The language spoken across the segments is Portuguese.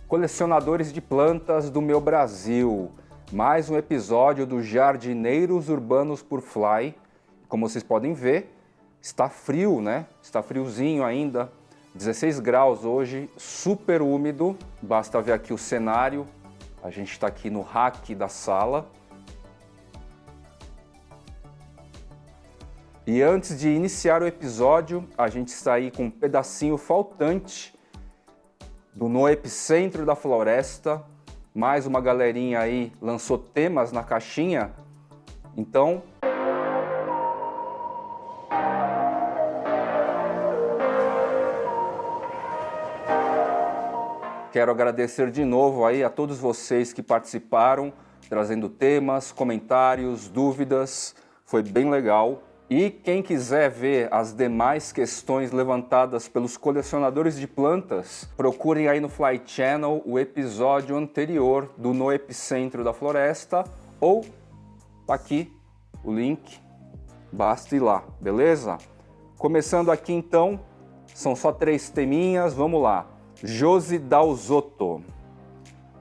Colecionadores de plantas do meu Brasil, mais um episódio do Jardineiros Urbanos por Fly. Como vocês podem ver, está frio, né? Está friozinho ainda, 16 graus hoje, super úmido. Basta ver aqui o cenário, a gente está aqui no rack da sala. E antes de iniciar o episódio, a gente está aí com um pedacinho faltante no epicentro da floresta. Mais uma galerinha aí lançou temas na caixinha. Então, quero agradecer de novo aí a todos vocês que participaram, trazendo temas, comentários, dúvidas. Foi bem legal. E quem quiser ver as demais questões levantadas pelos colecionadores de plantas, procurem aí no Fly Channel o episódio anterior do No Epicentro da Floresta, ou tá aqui o link, basta ir lá, beleza? Começando aqui então, são só 3 teminhas, vamos lá. Josi Dalzotto.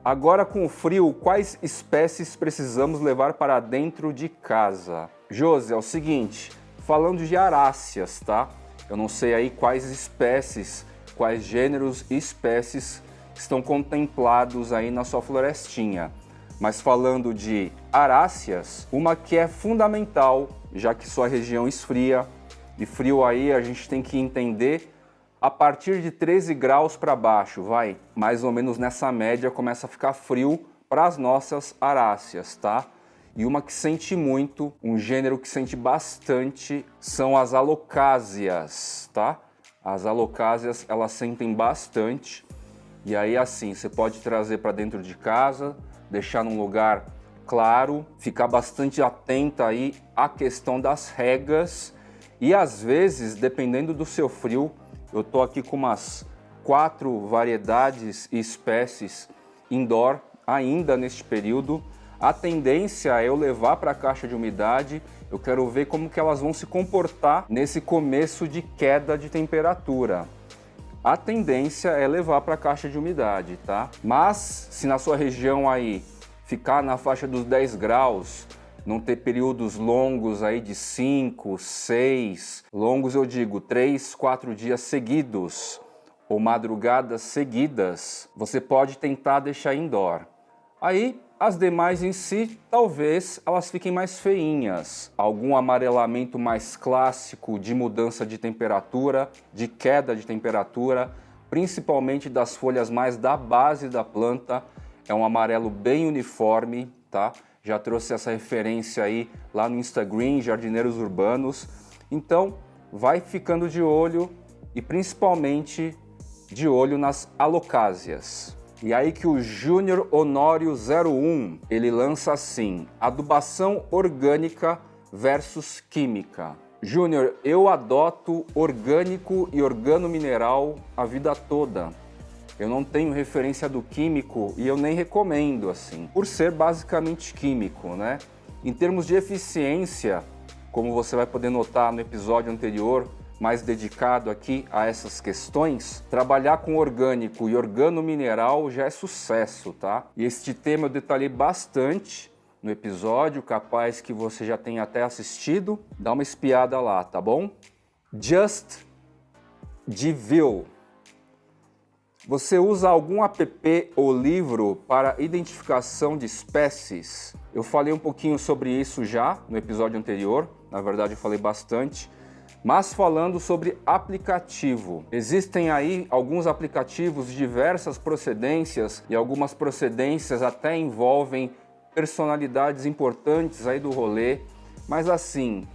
Agora com o frio, quais espécies precisamos levar para dentro de casa? Josi, é o seguinte, falando de aráceas, tá? Eu não sei aí quais espécies, quais gêneros e espécies estão contemplados aí na sua florestinha. Mas falando de aráceas, uma que é fundamental, já que sua região esfria, e frio aí a gente tem que entender a partir de 13 graus para baixo, vai? Mais ou menos nessa média começa a ficar frio para as nossas aráceas, tá? E uma que sente muito, um gênero que sente bastante, são as alocásias, tá? As alocásias, elas sentem bastante. E aí assim, você pode trazer para dentro de casa, deixar num lugar claro, ficar bastante atenta aí à questão das regas. E às vezes, dependendo do seu frio, eu tô aqui com umas 4 variedades e espécies indoor ainda neste período. A tendência é eu levar para a caixa de umidade, eu quero ver como que elas vão se comportar nesse começo de queda de temperatura. A tendência é levar para a caixa de umidade, tá? Mas se na sua região aí ficar na faixa dos 10 graus, não ter períodos longos aí de 5, 6, longos eu digo 3, 4 dias seguidos ou madrugadas seguidas, você pode tentar deixar indoor. Aí as demais em si, talvez elas fiquem mais feinhas. Algum amarelamento mais clássico de mudança de temperatura, de queda de temperatura, principalmente das folhas mais da base da planta. É um amarelo bem uniforme, tá? Já trouxe essa referência aí lá no Instagram, Jardineiros Urbanos. Então, vai ficando de olho e principalmente de olho nas alocásias. E aí que o Júnior Honório 01, ele lança assim, adubação orgânica versus química. Júnior, eu adoto orgânico e organomineral a vida toda. Eu não tenho referência do químico e eu nem recomendo assim, por ser basicamente químico, né? Em termos de eficiência, como você vai poder notar no episódio anterior, mais dedicado aqui a essas questões, trabalhar com orgânico e organomineral já é sucesso, tá? E este tema eu detalhei bastante no episódio, capaz que você já tenha até assistido. Dá uma espiada lá, tá bom? Just Deville. Você usa algum app ou livro para identificação de espécies? Eu falei um pouquinho sobre isso já no episódio anterior, na verdade eu falei bastante. Mas falando sobre aplicativo, existem aí alguns aplicativos de diversas procedências e algumas procedências até envolvem personalidades importantes aí do rolê, mas assim,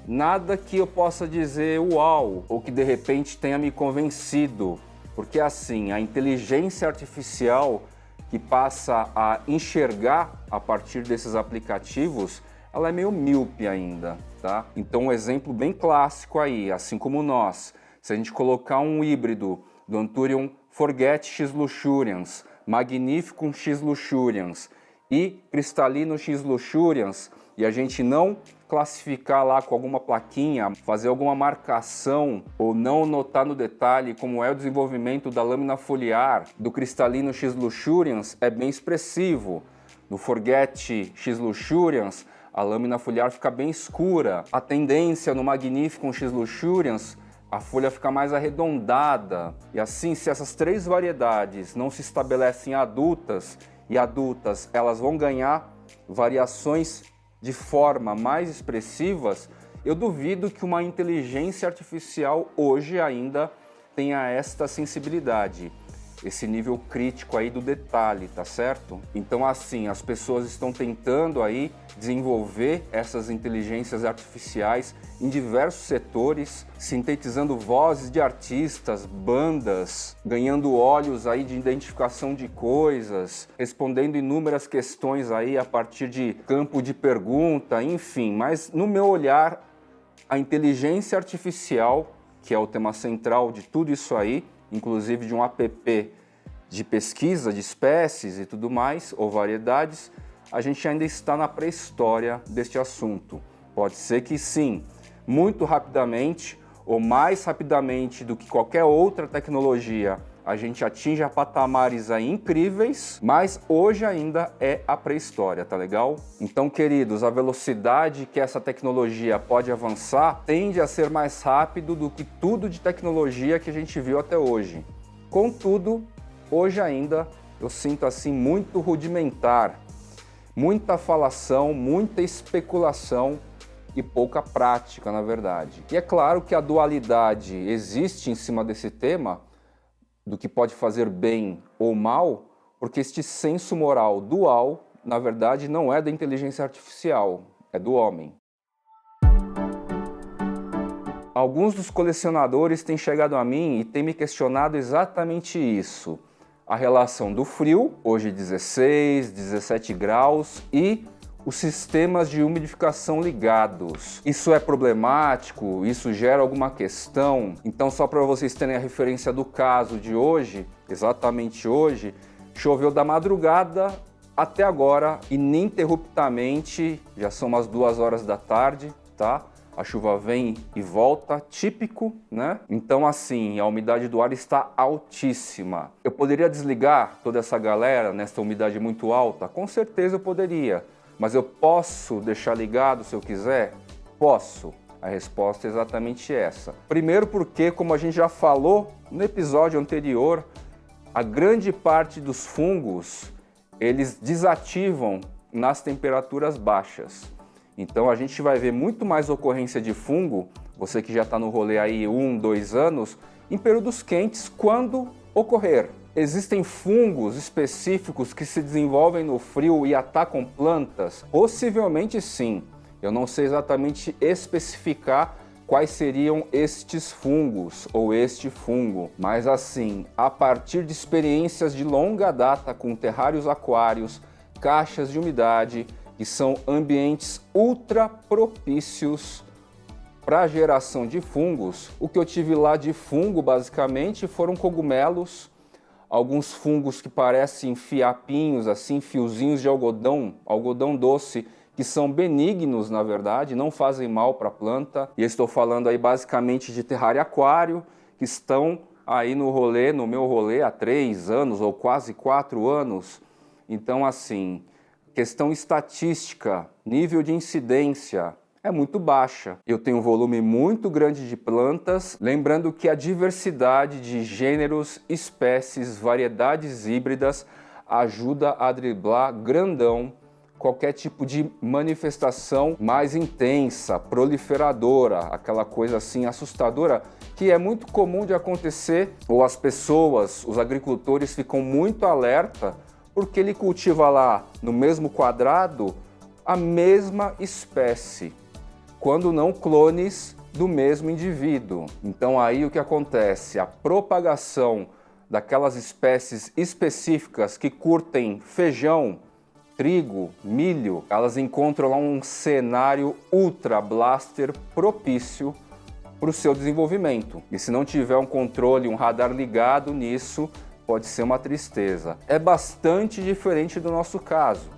nada que eu possa dizer uau, ou que de repente tenha me convencido, porque assim, a inteligência artificial que passa a enxergar a partir desses aplicativos, ela é meio míope ainda, tá? Então um exemplo bem clássico aí, assim como nós, se a gente colocar um híbrido do Anthurium Forget X luxurians, Magnificum X luxurians e Cristalino X luxurians, e a gente não classificar lá com alguma plaquinha, fazer alguma marcação ou não notar no detalhe como é o desenvolvimento da lâmina foliar do cristalino X luxurians é bem expressivo. No Forget X luxurians, a lâmina foliar fica bem escura. A tendência no Magnificum X luxurians, a folha fica mais arredondada. E assim, se essas três variedades não se estabelecem adultas, e adultas elas vão ganhar variações de forma mais expressivas, eu duvido que uma inteligência artificial hoje ainda tenha esta sensibilidade, esse nível crítico aí do detalhe, tá certo? Então assim, as pessoas estão tentando aí desenvolver essas inteligências artificiais em diversos setores, sintetizando vozes de artistas, bandas, ganhando olhos aí de identificação de coisas, respondendo inúmeras questões aí a partir de campo de pergunta, enfim. Mas no meu olhar, a inteligência artificial, que é o tema central de tudo isso aí, inclusive de um app de pesquisa de espécies e tudo mais, ou variedades, a gente ainda está na pré-história deste assunto. Pode ser que sim, muito rapidamente ou mais rapidamente do que qualquer outra tecnologia, a gente atinja patamares aí incríveis, mas hoje ainda é a pré-história, tá legal? Então, queridos, a velocidade que essa tecnologia pode avançar tende a ser mais rápido do que tudo de tecnologia que a gente viu até hoje. Contudo, hoje ainda eu sinto assim muito rudimentar, muita falação, muita especulação e pouca prática, na verdade. E é claro que a dualidade existe em cima desse tema, do que pode fazer bem ou mal, porque este senso moral dual, na verdade, não é da inteligência artificial, é do homem. Alguns dos colecionadores têm chegado a mim e têm me questionado exatamente isso. A relação do frio, hoje 16, 17 graus, e os sistemas de umidificação ligados. Isso é problemático? Isso gera alguma questão? Então, só para vocês terem a referência do caso de hoje, exatamente hoje, choveu da madrugada até agora, ininterruptamente, já são umas 2 horas da tarde, tá? A chuva vem e volta, típico, né? Então assim, a umidade do ar está altíssima. Eu poderia desligar toda essa galera nessa umidade muito alta? Com certeza eu poderia. Mas eu posso deixar ligado se eu quiser? Posso. A resposta é exatamente essa. Primeiro porque, como a gente já falou no episódio anterior, a grande parte dos fungos, eles desativam nas temperaturas baixas. Então a gente vai ver muito mais ocorrência de fungo, você que já está no rolê aí 1, 2 anos, em períodos quentes, quando ocorrer. Existem fungos específicos que se desenvolvem no frio e atacam plantas? Possivelmente sim. Eu não sei exatamente especificar quais seriam estes fungos ou este fungo, mas assim, a partir de experiências de longa data com terrários aquários, caixas de umidade, que são ambientes ultra propícios para a geração de fungos, o que eu tive lá de fungo basicamente foram cogumelos, alguns fungos que parecem fiapinhos, assim, fiozinhos de algodão, algodão doce, que são benignos, na verdade, não fazem mal para a planta. E eu estou falando aí basicamente de terrário aquário, que estão aí no rolê, no meu rolê, há 3 anos ou quase 4 anos. Então, assim, questão estatística, nível de incidência é muito baixa. Eu tenho um volume muito grande de plantas, lembrando que a diversidade de gêneros, espécies, variedades híbridas ajuda a driblar grandão qualquer tipo de manifestação mais intensa, proliferadora, aquela coisa assim assustadora, que é muito comum de acontecer, ou as pessoas, os agricultores ficam muito alerta porque ele cultiva lá no mesmo quadrado a mesma espécie, quando não clones do mesmo indivíduo. Então aí o que acontece? A propagação daquelas espécies específicas que curtem feijão, trigo, milho, elas encontram lá um cenário ultra blaster propício para o seu desenvolvimento. E se não tiver um controle, um radar ligado nisso, pode ser uma tristeza. É bastante diferente do nosso caso,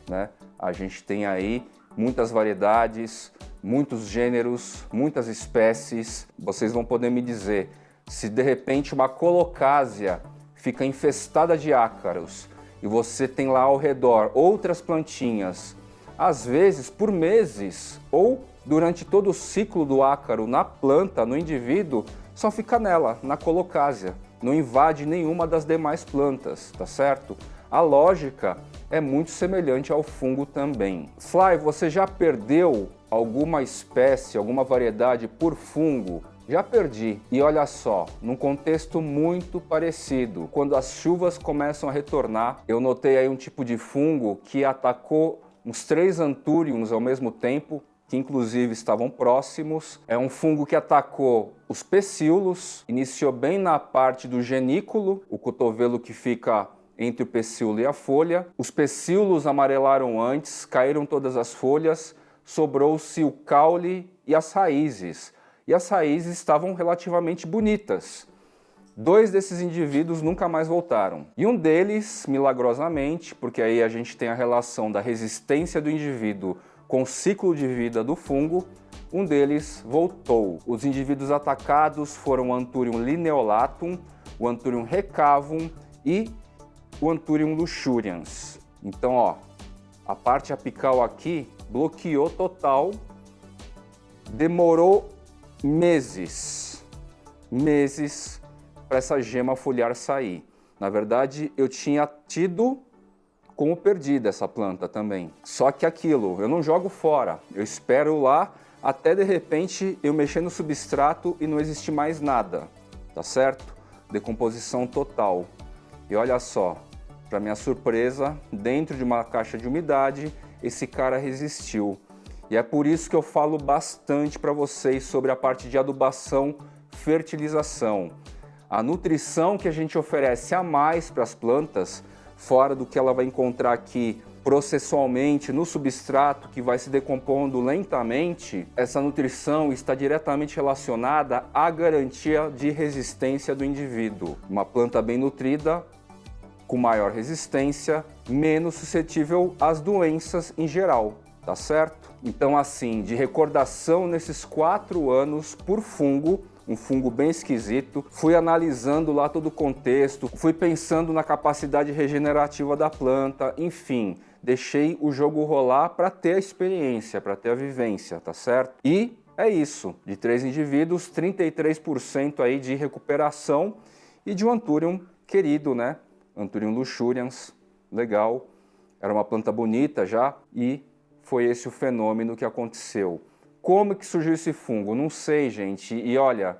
né? A gente tem aí muitas variedades, muitos gêneros, muitas espécies. Vocês vão poder me dizer se de repente uma colocásia fica infestada de ácaros e você tem lá ao redor outras plantinhas, às vezes por meses ou durante todo o ciclo do ácaro na planta, no indivíduo, só fica nela, na colocásia, não invade nenhuma das demais plantas, tá certo? A lógica é muito semelhante ao fungo também. Fly, você já perdeu alguma espécie, alguma variedade por fungo? Já perdi. E olha só, num contexto muito parecido, quando as chuvas começam a retornar, eu notei aí um tipo de fungo que atacou uns 3 anthuriums ao mesmo tempo, que inclusive estavam próximos. É um fungo que atacou os pecíolos, iniciou bem na parte do genículo, o cotovelo que fica entre o pecíolo e a folha. Os pecíolos amarelaram antes, caíram todas as folhas, sobrou-se o caule e as raízes. E as raízes estavam relativamente bonitas. 2 desses indivíduos nunca mais voltaram. E um deles, milagrosamente, porque aí a gente tem a relação da resistência do indivíduo com o ciclo de vida do fungo, um deles voltou. Os indivíduos atacados foram o Anthurium lineolatum, o Anthurium recavum e o Anthurium luxurians. Então, ó, a parte apical aqui bloqueou total, demorou meses para essa gema foliar sair. Na verdade, eu tinha tido como perdida essa planta também. Só que aquilo, eu não jogo fora, eu espero lá até de repente eu mexer no substrato e não existir mais nada, tá certo? Decomposição total. E olha só, para minha surpresa, dentro de uma caixa de umidade, esse cara resistiu. E é por isso que eu falo bastante para vocês sobre a parte de adubação, fertilização. A nutrição que a gente oferece a mais para as plantas, fora do que ela vai encontrar aqui processualmente no substrato que vai se decompondo lentamente, essa nutrição está diretamente relacionada à garantia de resistência do indivíduo. Uma planta bem nutrida, com maior resistência, menos suscetível às doenças em geral, tá certo? Então assim, de recordação nesses 4 anos por fungo, um fungo bem esquisito, fui analisando lá todo o contexto, fui pensando na capacidade regenerativa da planta, enfim, deixei o jogo rolar para ter a experiência, para ter a vivência, tá certo? E é isso, de 3 indivíduos, 33% aí de recuperação e de um Anthurium querido, né? Anthurium luxurians, legal, era uma planta bonita já e foi esse o fenômeno que aconteceu. Como que surgiu esse fungo? Não sei, gente. E olha,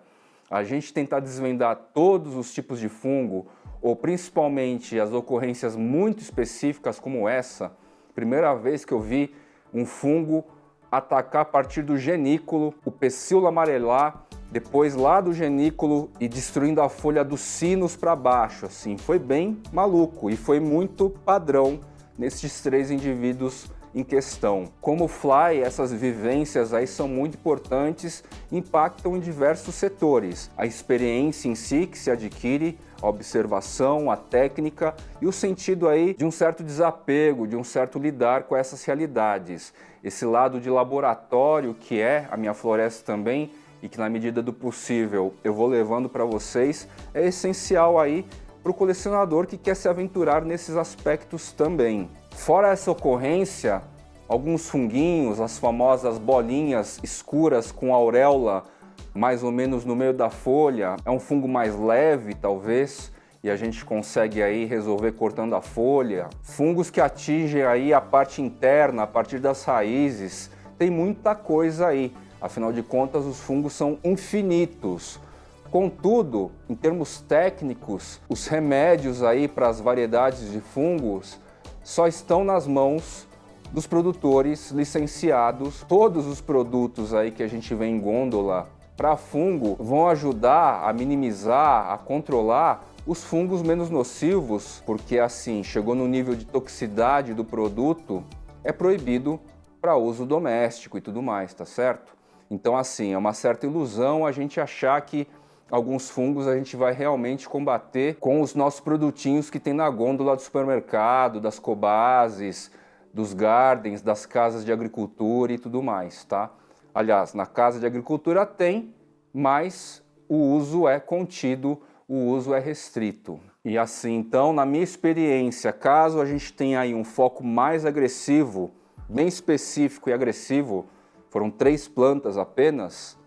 a gente tentar desvendar todos os tipos de fungo, ou principalmente as ocorrências muito específicas como essa, primeira vez que eu vi um fungo atacar a partir do genículo, o pecíolo amarelar, depois lá do genículo e destruindo a folha dos sinos para baixo, assim, foi bem maluco e foi muito padrão nesses 3 indivíduos em questão. Como Fly, essas vivências aí são muito importantes, impactam em diversos setores. A experiência em si que se adquire, a observação, a técnica e o sentido aí de um certo desapego, de um certo lidar com essas realidades. Esse lado de laboratório que é a minha floresta também e que na medida do possível eu vou levando para vocês, é essencial aí para o colecionador que quer se aventurar nesses aspectos também. Fora essa ocorrência, alguns funguinhos, as famosas bolinhas escuras com auréola mais ou menos no meio da folha, é um fungo mais leve talvez, e a gente consegue aí resolver cortando a folha. Fungos que atingem aí a parte interna, a partir das raízes, tem muita coisa aí, afinal de contas os fungos são infinitos. Contudo, em termos técnicos, os remédios aí para as variedades de fungos só estão nas mãos dos produtores licenciados. Todos os produtos aí que a gente vê em gôndola para fungo vão ajudar a minimizar, a controlar os fungos menos nocivos, porque assim, chegou no nível de toxicidade do produto, é proibido para uso doméstico e tudo mais, tá certo? Então assim, é uma certa ilusão a gente achar que alguns fungos a gente vai realmente combater com os nossos produtinhos que tem na gôndola do supermercado, das cobases, dos gardens, das casas de agricultura e tudo mais, tá? Aliás, na Casa de Agricultura tem, mas o uso é contido, o uso é restrito. E assim, então, na minha experiência, caso a gente tenha aí um foco mais agressivo, bem específico e agressivo, foram 3 plantas apenas,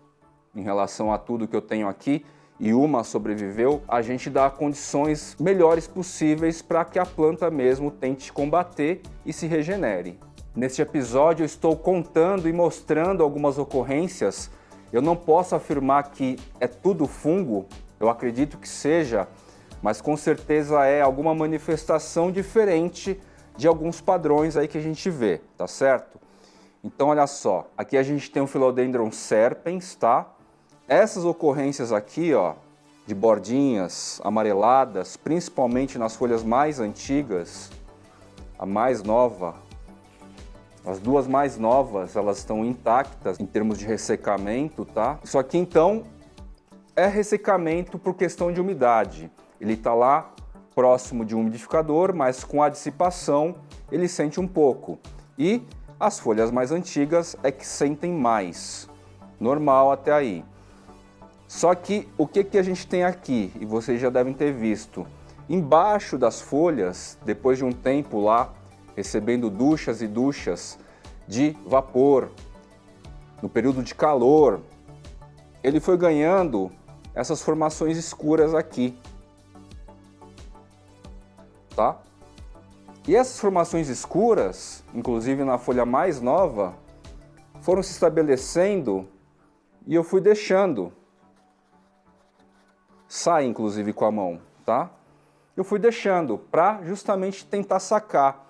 em relação a tudo que eu tenho aqui, e uma sobreviveu, a gente dá condições melhores possíveis para que a planta mesmo tente combater e se regenere. Neste episódio eu estou contando e mostrando algumas ocorrências. Eu não posso afirmar que é tudo fungo, eu acredito que seja, mas com certeza é alguma manifestação diferente de alguns padrões aí que a gente vê, tá certo? Então olha só, aqui a gente tem o Philodendron serpens, tá? Essas ocorrências aqui, ó, de bordinhas amareladas, principalmente nas folhas mais antigas, a mais nova, as 2 mais novas, elas estão intactas em termos de ressecamento, tá? Isso aqui então é ressecamento por questão de umidade. Ele está lá próximo de um umidificador, mas com a dissipação ele sente um pouco. E as folhas mais antigas é que sentem mais. Normal até aí. Só que o que a gente tem aqui, e vocês já devem ter visto, embaixo das folhas, depois de um tempo lá, recebendo duchas e duchas de vapor, no período de calor, ele foi ganhando essas formações escuras aqui, tá? E essas formações escuras, inclusive na folha mais nova, foram se estabelecendo e eu fui deixando. Sai inclusive com a mão, tá? Eu fui deixando para justamente tentar sacar.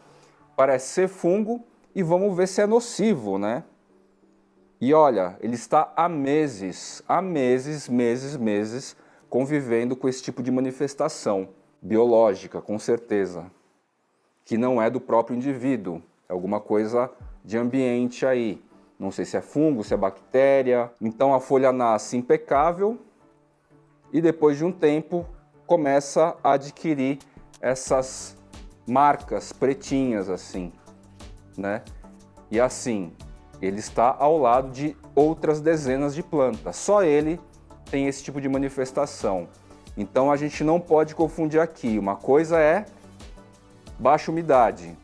Parece ser fungo e vamos ver se é nocivo, né? E olha, ele está há meses, meses convivendo com esse tipo de manifestação biológica, com certeza, que não é do próprio indivíduo, é alguma coisa de ambiente aí. Não sei se é fungo, se é bactéria. Então a folha nasce impecável e depois de um tempo começa a adquirir essas marcas pretinhas assim, né? E assim, ele está ao lado de outras dezenas de plantas. Só ele tem esse tipo de manifestação. Então a gente não pode confundir aqui. Uma coisa é baixa umidade.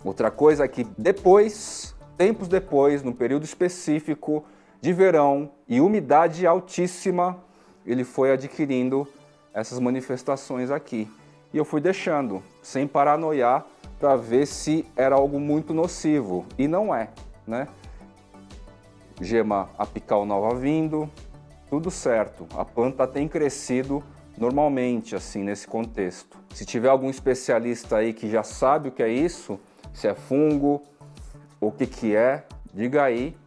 Outra coisa é que depois, tempos depois, num período específico de verão e umidade altíssima, ele foi adquirindo essas manifestações aqui. E eu fui deixando, sem paranoiar, para ver se era algo muito nocivo. E não é, né? Gema apical nova vindo, tudo certo. A planta tem crescido normalmente, assim, nesse contexto. Se tiver algum especialista aí que já sabe o que é isso, se é fungo, o que é, diga aí.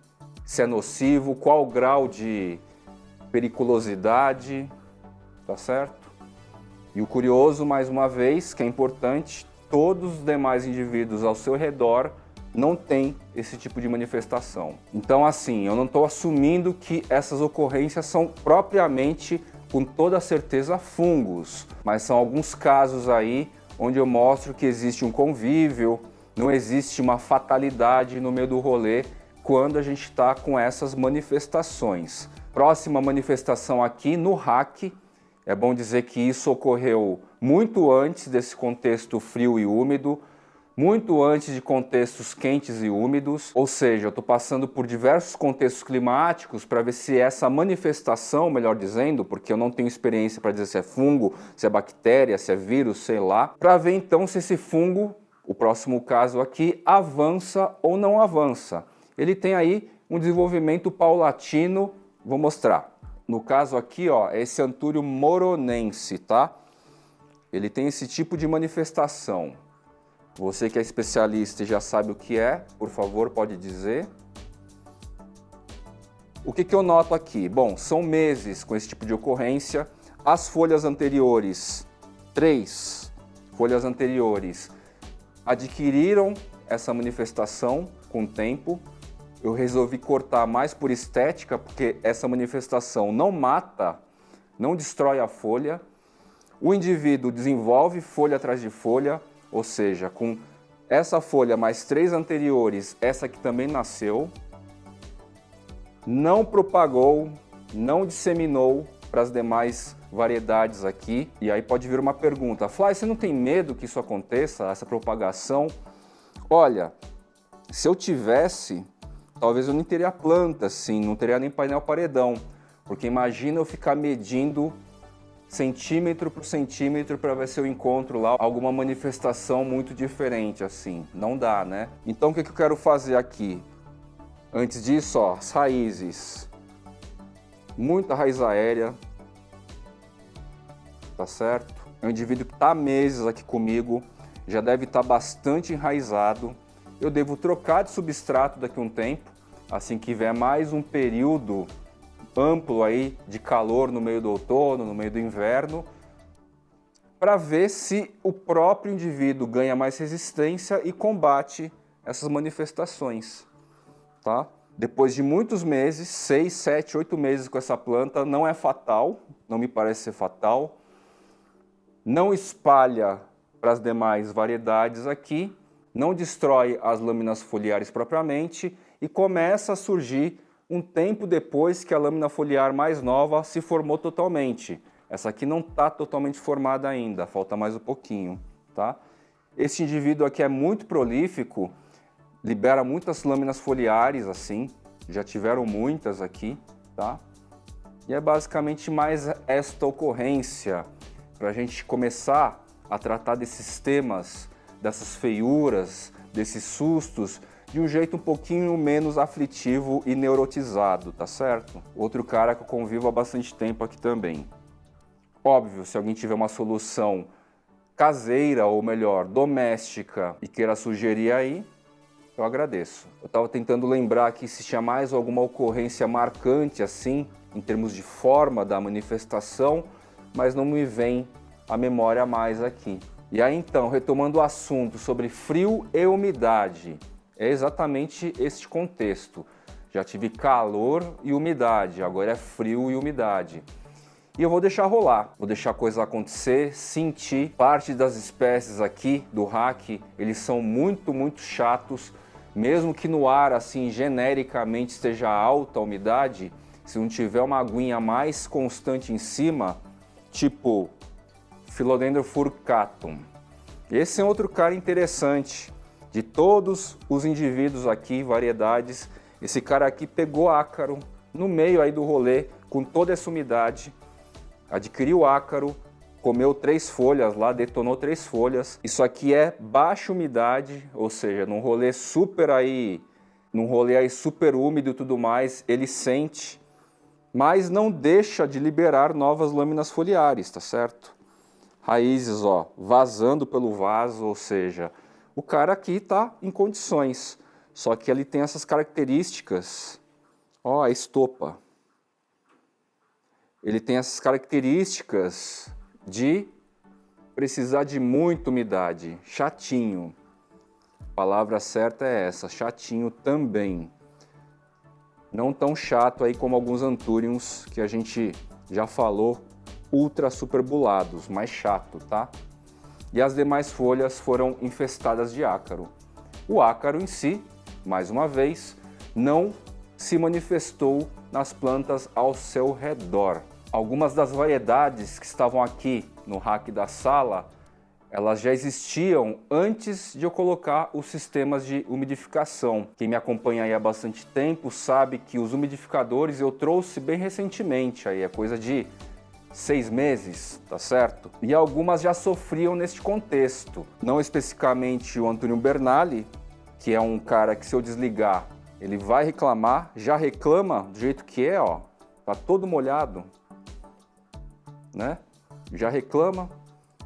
Se é nocivo, qual o grau de periculosidade, tá certo? E o curioso, mais uma vez, que é importante, todos os demais indivíduos ao seu redor não têm esse tipo de manifestação. Então, assim, eu não estou assumindo que essas ocorrências são propriamente, com toda certeza, fungos, mas são alguns casos aí onde eu mostro que existe um convívio, não existe uma fatalidade no meio do rolê quando a gente está com essas manifestações. Próxima manifestação aqui no rack. É bom dizer que isso ocorreu muito antes desse contexto frio e úmido, muito antes de contextos quentes e úmidos, ou seja, eu estou passando por diversos contextos climáticos para ver se essa manifestação, melhor dizendo, porque eu não tenho experiência para dizer se é fungo, se é bactéria, se é vírus, sei lá, para ver então se esse fungo, o próximo caso aqui, avança ou não avança. Ele tem aí um desenvolvimento paulatino, vou mostrar. No caso aqui, ó, é esse Anthurium moronense, tá? Ele tem esse tipo de manifestação. Você que é especialista e já sabe o que é, por favor, pode dizer. O que eu noto aqui? Bom, são meses com esse tipo de ocorrência. As folhas anteriores, 3 folhas anteriores, adquiriram essa manifestação com o tempo. Eu resolvi cortar mais por estética, porque essa manifestação não mata, não destrói a folha. O indivíduo desenvolve folha atrás de folha, ou seja, com essa folha mais 3 anteriores, essa que também nasceu. não propagou, não disseminou para as demais variedades aqui. E aí pode vir uma pergunta: Fly, você não tem medo que isso aconteça, essa propagação? Olha, se eu tivesse, talvez eu nem teria planta assim, não teria nem painel paredão, porque imagina eu ficar medindo centímetro por centímetro para ver se eu encontro lá alguma manifestação muito diferente assim. Não dá, né? Então o que eu quero fazer aqui? Antes disso, ó, as raízes. Muita raiz aérea, tá certo? É um indivíduo que está há meses aqui comigo, já deve estar bastante enraizado. Eu devo trocar de substrato daqui a um tempo, assim que vier mais um período amplo aí de calor no meio do outono, no meio do inverno, para ver se o próprio indivíduo ganha mais resistência e combate essas manifestações, tá? Depois de muitos meses, 6, 7, 8 meses com essa planta, não é fatal, não me parece ser fatal, não espalha para as demais variedades aqui, não destrói as lâminas foliares propriamente e começa a surgir um tempo depois que a lâmina foliar mais nova se formou totalmente. Essa aqui não está totalmente formada ainda, falta mais um pouquinho, tá? Esse indivíduo aqui é muito prolífico, libera muitas lâminas foliares assim, já tiveram muitas aqui, tá? E é basicamente mais esta ocorrência para a gente começar a tratar desses temas, dessas feiuras, desses sustos, de um jeito um pouquinho menos aflitivo e neurotizado, tá certo? Outro cara que eu convivo há bastante tempo aqui também. Óbvio, se alguém tiver uma solução caseira, ou melhor, doméstica, e queira sugerir aí, eu agradeço. Eu estava tentando lembrar aqui se tinha mais alguma ocorrência marcante assim, em termos de forma da manifestação, mas não me vem a memória mais aqui. E aí então, retomando o assunto sobre frio e umidade, é exatamente este contexto. Já tive calor e umidade, agora é frio e umidade. E eu vou deixar rolar, vou deixar a coisa acontecer, sentir. Parte das espécies aqui do hack, eles são muito chatos, mesmo que no ar, assim, genericamente esteja alta a umidade, se não tiver uma aguinha mais constante em cima, tipo Philodendron furcatum. Esse é outro cara interessante. De todos os indivíduos aqui, variedades, esse cara aqui pegou ácaro no meio aí do rolê, com toda essa umidade, adquiriu ácaro, comeu 3 folhas lá, detonou 3 folhas. Isso aqui é baixa umidade, ou seja, num rolê super super úmido e tudo mais, ele sente, mas não deixa de liberar novas lâminas foliares, tá certo? Raízes, ó, vazando pelo vaso, ou seja, o cara aqui está em condições, só que ele tem essas características, ó, a estopa. Ele tem essas características de precisar de muita umidade, chatinho. A palavra certa é essa, chatinho também. Não tão chato aí como alguns anthuriums que a gente já falou, ultra superbulados, mais chato, tá? E as demais folhas foram infestadas de ácaro. O ácaro em si, mais uma vez, não se manifestou nas plantas ao seu redor. Algumas das variedades que estavam aqui no rack da sala, elas já existiam antes de eu colocar os sistemas de umidificação. Quem me acompanha aí há bastante tempo sabe que os umidificadores eu trouxe bem recentemente, aí é coisa de 6 meses, tá certo? E algumas já sofriam neste contexto. Não especificamente o Anthurium bernali, que é um cara que se eu desligar, ele vai reclamar, já reclama do jeito que é, ó, tá todo molhado, né? Já reclama.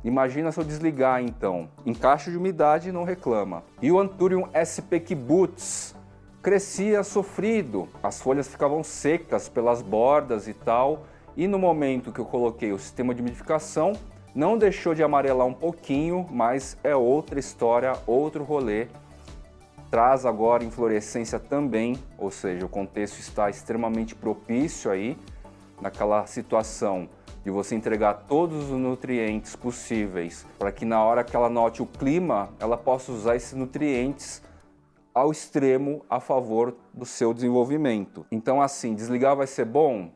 Imagina se eu desligar então, em caixa de umidade não reclama. E o Anthurium sp kibbutz crescia sofrido, as folhas ficavam secas pelas bordas e tal. E no momento que eu coloquei o sistema de umidificação, não deixou de amarelar um pouquinho, mas é outra história, outro rolê. Traz agora inflorescência também, ou seja, o contexto está extremamente propício aí, naquela situação de você entregar todos os nutrientes possíveis, para que na hora que ela note o clima, ela possa usar esses nutrientes ao extremo a favor do seu desenvolvimento. Então assim, desligar vai ser bom?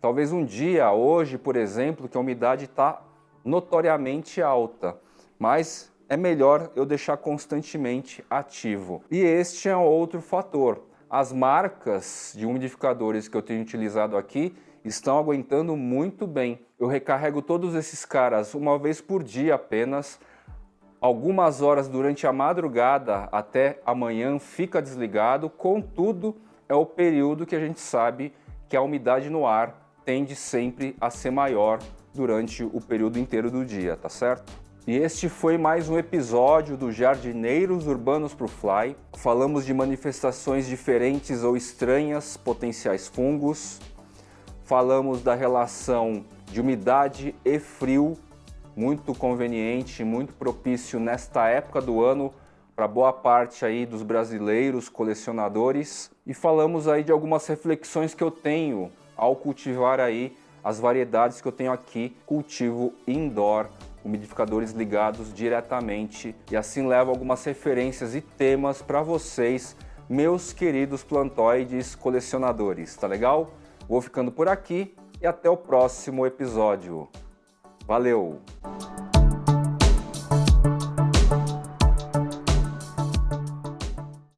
Talvez um dia, hoje, por exemplo, que a umidade está notoriamente alta, mas é melhor eu deixar constantemente ativo. E este é outro fator. As marcas de umidificadores que eu tenho utilizado aqui estão aguentando muito bem. Eu recarrego todos esses caras uma vez por dia apenas. Algumas horas durante a madrugada até amanhã fica desligado, contudo é o período que a gente sabe que a umidade no ar tende sempre a ser maior durante o período inteiro do dia, tá certo? E este foi mais um episódio do Jardineiros Urbanos pro Fly. Falamos de manifestações diferentes ou estranhas, potenciais fungos. Falamos da relação de umidade e frio, muito conveniente, muito propício nesta época do ano para boa parte aí dos brasileiros colecionadores. E falamos aí de algumas reflexões que eu tenho ao cultivar aí as variedades que eu tenho aqui, cultivo indoor, umidificadores ligados diretamente, e assim levo algumas referências e temas para vocês, meus queridos plantoides colecionadores, tá legal? Vou ficando por aqui e até o próximo episódio. Valeu!